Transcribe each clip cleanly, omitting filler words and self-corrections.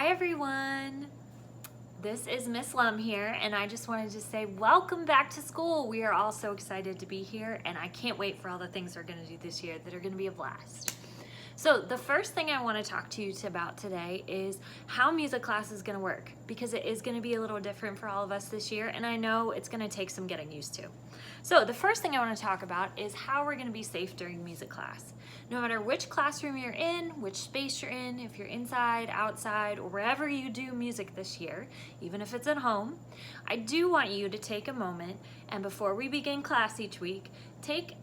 Hi everyone, this is Miss Lum here, and I just wanted to say welcome back to school. We are all so excited to be here, and I can't wait for all the things we're going to do this year that are going to be a blast. So the first thing I want to talk to you about today is how music class is going to work, because it is going to be a little different for all of us this year, and I know it's going to take some getting used to. So the first thing I want to talk about is how we're going to be safe during music class. No matter which classroom you're in, which space you're in, if you're inside, outside, or wherever you do music this year, even if it's at home, I do want you to take a moment, and before we begin class each week, take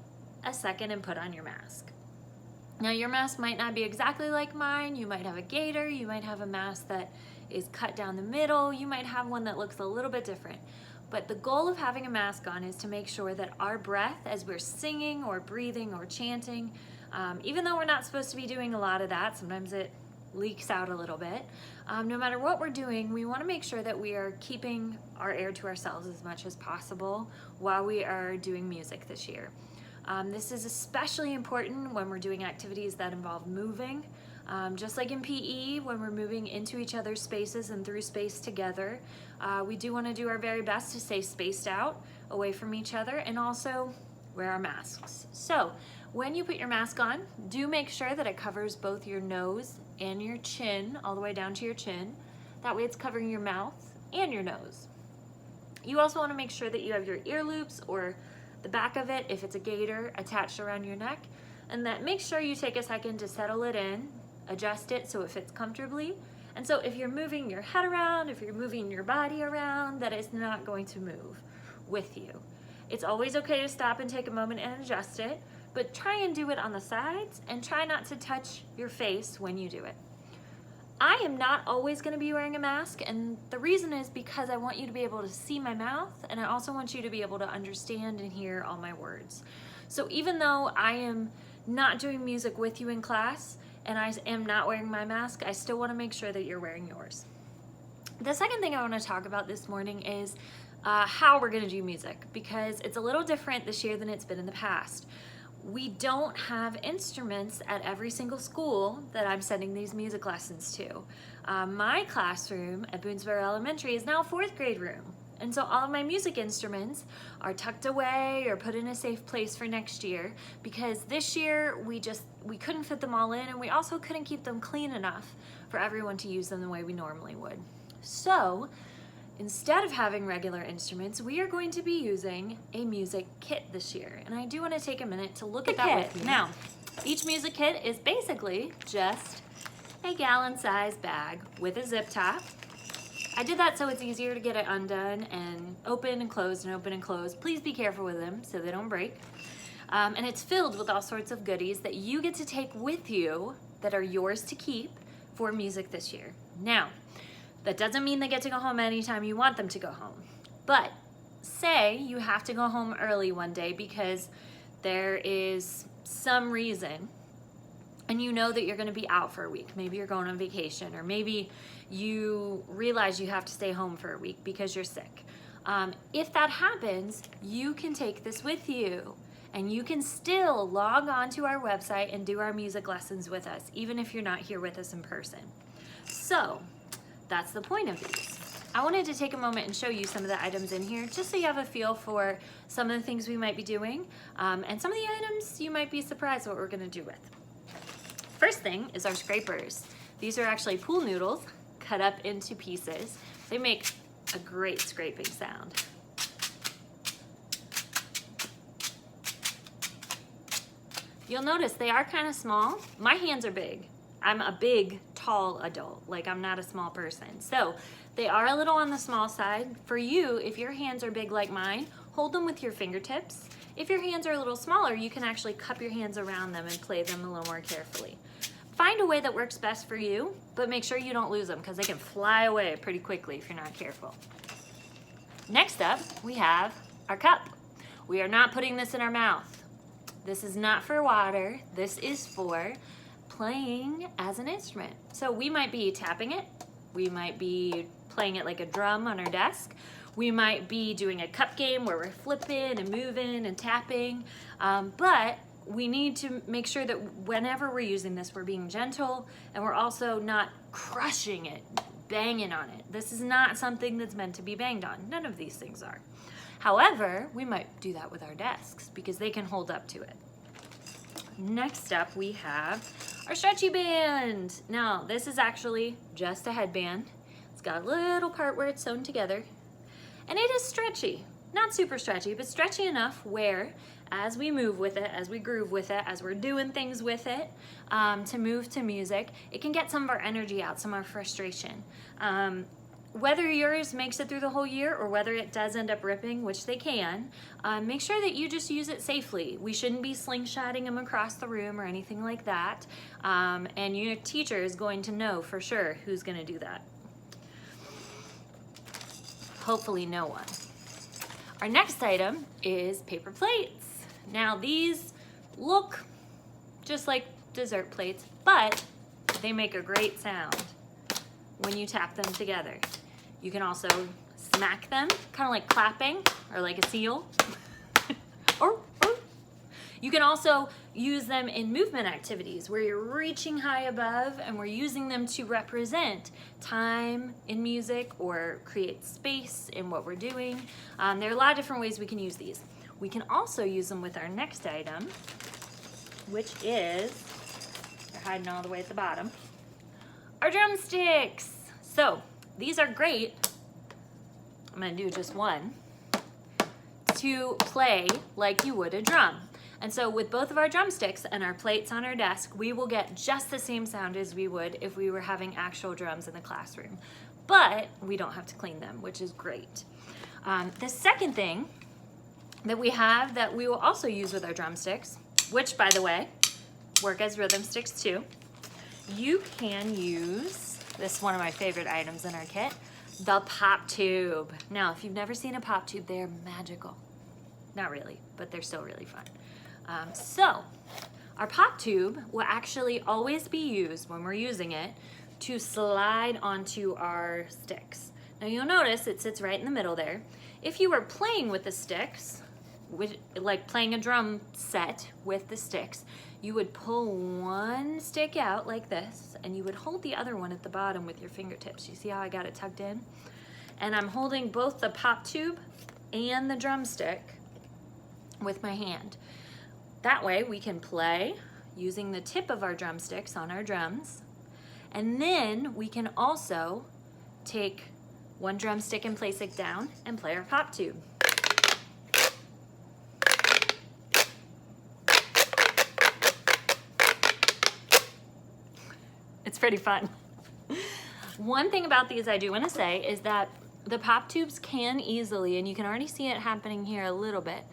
a second and put on your mask. Now your mask might not be exactly like mine. You might have a gaiter, you might have a mask that is cut down the middle, you might have one that looks a little bit different. But the goal of having a mask on is to make sure that our breath as we're singing or breathing or chanting, even though we're not supposed to be doing a lot of that, sometimes it leaks out a little bit. No matter what we're doing, we want to make sure that we are keeping our air to ourselves as much as possible while we are doing music this year. This is especially important when we're doing activities that involve moving. Just like in PE, when we're moving into each other's spaces and through space together, we do want to do our very best to stay spaced out away from each other and also wear our masks. So when you put your mask on, do make sure that it covers both your nose and your chin, all the way down to your chin. That way it's covering your mouth and your nose. You also want to make sure that you have your ear loops or the back of it, if it's a gaiter, attached around your neck, and that make sure you take a second to settle it in, adjust it so it fits comfortably. And so if you're moving your head around, if you're moving your body around, that is not going to move with you. It's always okay to stop and take a moment and adjust it, but try and do it on the sides and try not to touch your face when you do it. I am not always going to be wearing a mask, and the reason is because I want you to be able to see my mouth, and I also want you to be able to understand and hear all my words. So even though I am not doing music with you in class, and I am not wearing my mask, I still want to make sure that you're wearing yours. The second thing I want to talk about this morning is how we're going to do music, because it's a little different this year than it's been in the past. We don't have instruments at every single school that I'm sending these music lessons to. My classroom at Boonesboro Elementary is now a 4th grade room. And so all of my music instruments are tucked away or put in a safe place for next year, because this year we couldn't fit them all in, and we also couldn't keep them clean enough for everyone to use them the way we normally would. So instead of having regular instruments, we are going to be using a music kit this year. And I do want to take a minute to look at that with you. Now, each music kit is basically just a gallon-sized bag with a zip top. I did that so it's easier to get it undone and open and closed and open and closed. Please be careful with them so they don't break. And it's filled with all sorts of goodies that you get to take with you that are yours to keep for music this year. Now, that doesn't mean they get to go home anytime you want them to go home. But say you have to go home early one day because there is some reason and you know that you're going to be out for a week. Maybe you're going on vacation, or maybe you realize you have to stay home for a week because you're sick. If that happens, you can take this with you and you can still log on to our website and do our music lessons with us, even if you're not here with us in person. So that's the point of these. I wanted to take a moment and show you some of the items in here just so you have a feel for some of the things we might be doing, and some of the items you might be surprised what we're going to do with. First thing is our scrapers. These are actually pool noodles cut up into pieces. They make a great scraping sound. You'll notice they are kind of small. My hands are big. I'm a big, tall adult, like I'm not a small person. So they are a little on the small side. For you, if your hands are big like mine, hold them with your fingertips. If your hands are a little smaller, you can actually cup your hands around them and play them a little more carefully. Find a way that works best for you, but make sure you don't lose them because they can fly away pretty quickly if you're not careful. Next up, we have our cup. We are not putting this in our mouth. This is not for water. This is for playing as an instrument. So we might be tapping it. We might be playing it like a drum on our desk. We might be doing a cup game where we're flipping and moving and tapping. But we need to make sure that whenever we're using this, we're being gentle and we're also not crushing it banging on it. This is not something that's meant to be banged on. None of these things are. However, we might do that with our desks because they can hold up to it. Next up, we have our stretchy band. Now, this is actually just a headband. It's got a little part where it's sewn together, and it is stretchy. Not super stretchy, but stretchy enough where as we move with it, as we groove with it, as we're doing things with it, to move to music, it can get some of our energy out, some of our frustration. Whether yours makes it through the whole year or whether it does end up ripping, which they can, make sure that you just use it safely. We shouldn't be slingshotting them across the room or anything like that. And your teacher is going to know for sure who's going to do that. Hopefully no one. Our next item is paper plates. Now these look just like dessert plates, but they make a great sound when you tap them together. You can also smack them, kind of like clapping or like a seal. or you can also use them in movement activities where you're reaching high above and we're using them to represent time in music or create space in what we're doing. There are a lot of different ways we can use these. We can also use them with our next item, which is, they're hiding all the way at the bottom, our drumsticks. So these are great, I'm gonna do just one, to play like you would a drum. And so with both of our drumsticks and our plates on our desk, we will get just the same sound as we would if we were having actual drums in the classroom. But we don't have to clean them, which is great. The second thing that we have that we will also use with our drumsticks, which by the way, work as rhythm sticks too, you can use, this is one of my favorite items in our kit, the pop tube. Now, if you've never seen a pop tube, they're magical. Not really, but they're still really fun. So, our pop tube will actually always be used when we're using it to slide onto our sticks. Now you'll notice it sits right in the middle there. If you were playing with the sticks, like playing a drum set with the sticks, you would pull one stick out like this and you would hold the other one at the bottom with your fingertips. You see how I got it tucked in? And I'm holding both the pop tube and the drumstick with my hand. That way we can play using the tip of our drumsticks on our drums, and then we can also take one drumstick and place it down and play our pop tube. It's pretty fun. One thing about these I do want to say is that the pop tubes can easily, and you can already see it happening here a little bit,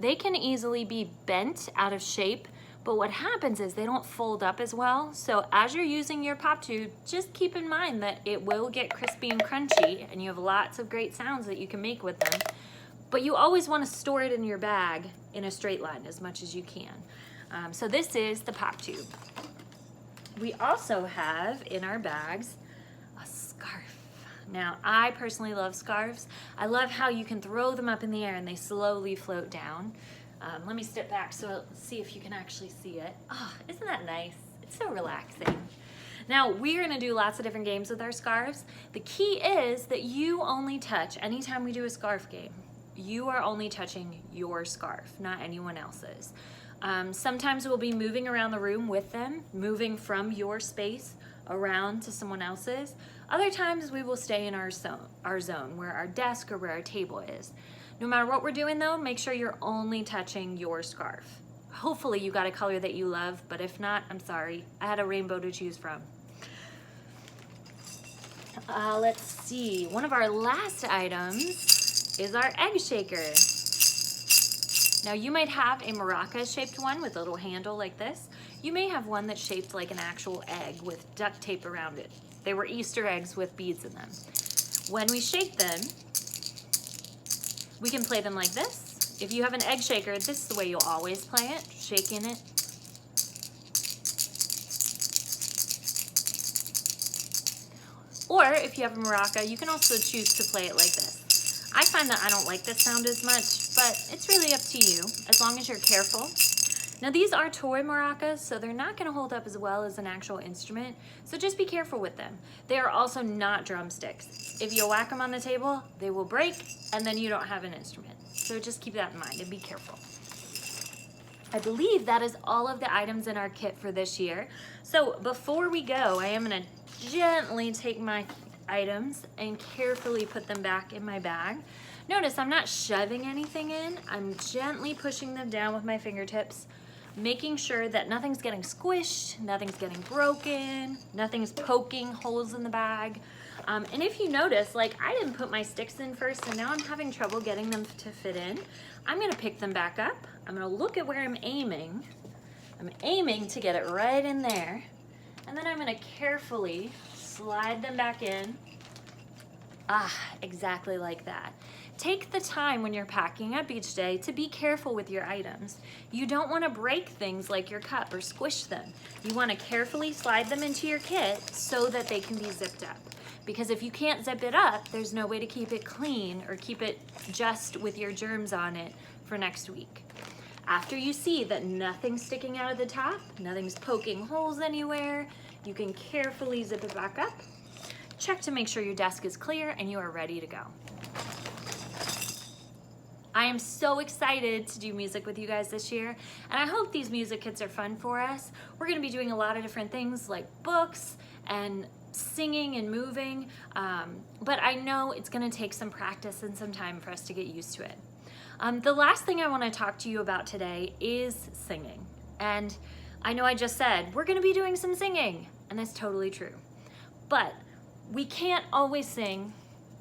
they can easily be bent out of shape, but what happens is they don't fold up as well. So as you're using your pop tube, just keep in mind that it will get crispy and crunchy, and you have lots of great sounds that you can make with them. But you always want to store it in your bag in a straight line as much as you can. So this is the pop tube. We also have in our bags a scarf. Now, I personally love scarves. I love how you can throw them up in the air and they slowly float down. Let me step back so see if you can actually see it. Oh, isn't that nice? It's so relaxing. Now, we're gonna do lots of different games with our scarves. The key is that you only touch, anytime we do a scarf game, you are only touching your scarf, not anyone else's. Sometimes we'll be moving around the room with them, moving from your space around to someone else's. Other times we will stay in our zone where our desk or where our table is. No matter what we're doing though, make sure you're only touching your scarf. Hopefully you got a color that you love, but if not, I'm sorry. I had a rainbow to choose from. Let's see, one of our last items is our egg shaker. Now you might have a maraca shaped one with a little handle like this. You may have one that's shaped like an actual egg with duct tape around it. They were Easter eggs with beads in them. When we shake them, we can play them like this. If you have an egg shaker, this is the way you'll always play it, shaking it. Or if you have a maraca, you can also choose to play it like this. I find that I don't like this sound as much, but it's really up to you, as long as you're careful. Now these are toy maracas, so they're not gonna hold up as well as an actual instrument, so just be careful with them. They are also not drumsticks. If you whack them on the table, they will break, and then you don't have an instrument. So just keep that in mind and be careful. I believe that is all of the items in our kit for this year. So before we go, I am gonna gently take my items and carefully put them back in my bag. Notice I'm not shoving anything in, I'm gently pushing them down with my fingertips, making sure that nothing's getting squished, nothing's getting broken, nothing's poking holes in the bag. And if you notice, like I didn't put my sticks in first and now I'm having trouble getting them to fit in. I'm gonna pick them back up. I'm gonna look at where I'm aiming. I'm aiming to get it right in there. And then I'm gonna carefully slide them back in. Exactly like that. Take the time when you're packing up each day to be careful with your items. You don't want to break things like your cup or squish them. You want to carefully slide them into your kit so that they can be zipped up. Because if you can't zip it up, there's no way to keep it clean or keep it just with your germs on it for next week. After you see that nothing's sticking out of the top, nothing's poking holes anywhere, you can carefully zip it back up. Check to make sure your desk is clear and you are ready to go. I am so excited to do music with you guys this year, and I hope these music kits are fun for us. We're gonna be doing a lot of different things like books and singing and moving, but I know it's gonna take some practice and some time for us to get used to it. The last thing I wanna talk to you about today is singing. And I know I just said, we're gonna be doing some singing, and that's totally true. But we can't always sing,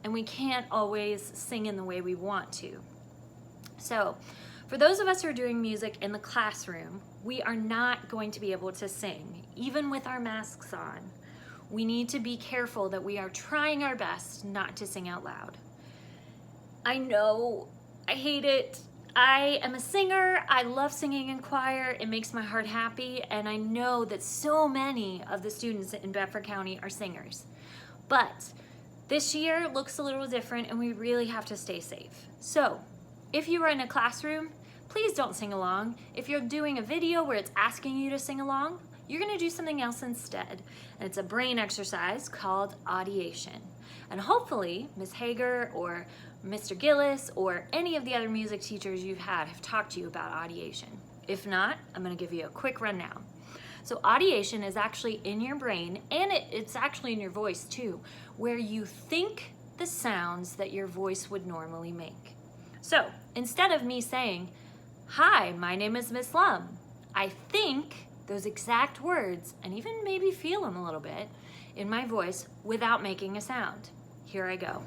and we can't always sing in the way we want to. So, for those of us who are doing music in the classroom, we are not going to be able to sing, even with our masks on. We need to be careful that we are trying our best not to sing out loud. I know, I hate it. I am a singer, I love singing in choir, it makes my heart happy, and I know that so many of the students in Bedford County are singers. But this year looks a little different and we really have to stay safe. So, if you are in a classroom, please don't sing along. If you're doing a video where it's asking you to sing along, you're gonna do something else instead. And it's a brain exercise called audiation. And hopefully, Ms. Hager or Mr. Gillis or any of the other music teachers you've had have talked to you about audiation. If not, I'm gonna give you a quick rundown. So audiation is actually in your brain, and it's actually in your voice too, where you think the sounds that your voice would normally make. So instead of me saying, "Hi, my name is Miss Lum," I think those exact words and even maybe feel them a little bit in my voice without making a sound. Here I go.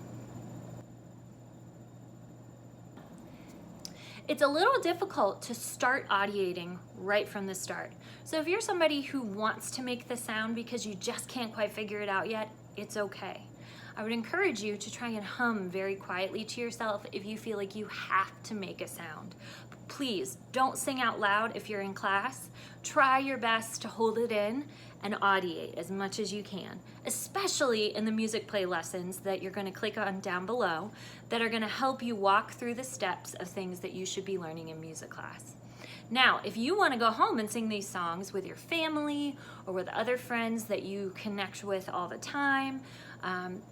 It's a little difficult to start audiating right from the start. So if you're somebody who wants to make the sound because you just can't quite figure it out yet, it's okay. I would encourage you to try and hum very quietly to yourself if you feel like you have to make a sound. Please don't sing out loud if you're in class. Try your best to hold it in and audiate as much as you can, especially in the music play lessons that you're going to click on down below that are going to help you walk through the steps of things that you should be learning in music class. Now, if you want to go home and sing these songs with your family or with other friends that you connect with all the time,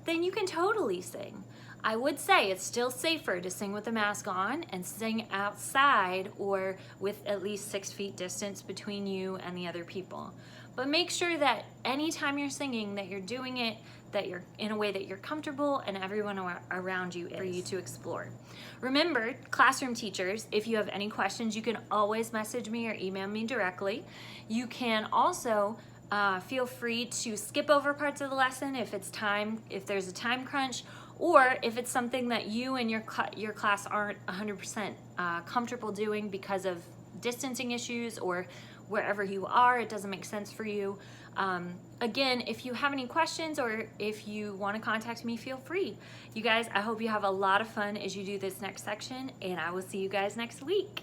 then you can totally sing. I would say it's still safer to sing with a mask on and sing outside or with at least 6 feet distance between you and the other people. But make sure that anytime you're singing that you're doing it, that you're in a way that you're comfortable and everyone around you is for you to explore. Remember, classroom teachers, if you have any questions, you can always message me or email me directly. You can also feel free to skip over parts of the lesson if there's a time crunch, or if it's something that you and your class aren't 100% comfortable doing because of distancing issues or wherever you are, it doesn't make sense for you. Again, if you have any questions or if you want to contact me, feel free. You guys, I hope you have a lot of fun as you do this next section, and I will see you guys next week.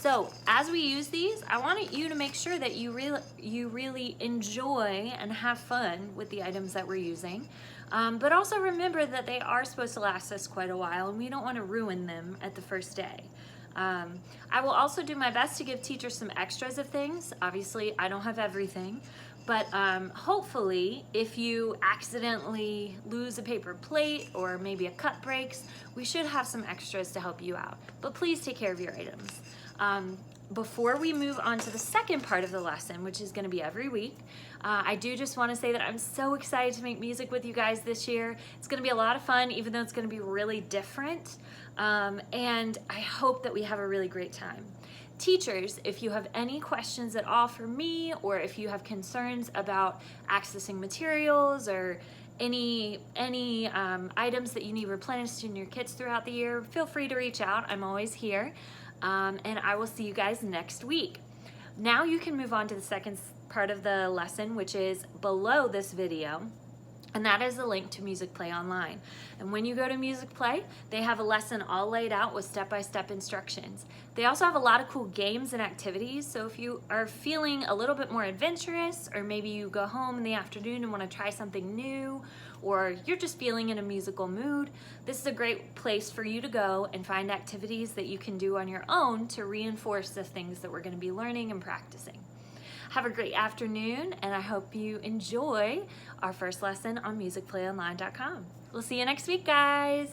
So as we use these, I want you to make sure that you really enjoy and have fun with the items that we're using. But also remember that they are supposed to last us quite a while, and we don't want to ruin them at the first day. I will also do my best to give teachers some extras of things. Obviously, I don't have everything, but hopefully if you accidentally lose a paper plate or maybe a cup breaks, we should have some extras to help you out. But please take care of your items. Before we move on to the second part of the lesson, which is going to be every week, I do just want to say that I'm so excited to make music with you guys this year. It's going to be a lot of fun, even though it's going to be really different. And I hope that we have a really great time. Teachers, if you have any questions at all for me, or if you have concerns about accessing materials or any items that you need replenished in your kits throughout the year, feel free to reach out. I'm always here. And I will see you guys next week. Now you can move on to the second part of the lesson, which is below this video, and that is the link to Music Play Online. And when you go to Music Play, they have a lesson all laid out with step-by-step instructions. They also have a lot of cool games and activities, so if you are feeling a little bit more adventurous, or maybe you go home in the afternoon and want to try something new, or you're just feeling in a musical mood, this is a great place for you to go and find activities that you can do on your own to reinforce the things that we're going to be learning and practicing. Have a great afternoon, and I hope you enjoy our first lesson on musicplayonline.com. We'll see you next week, guys.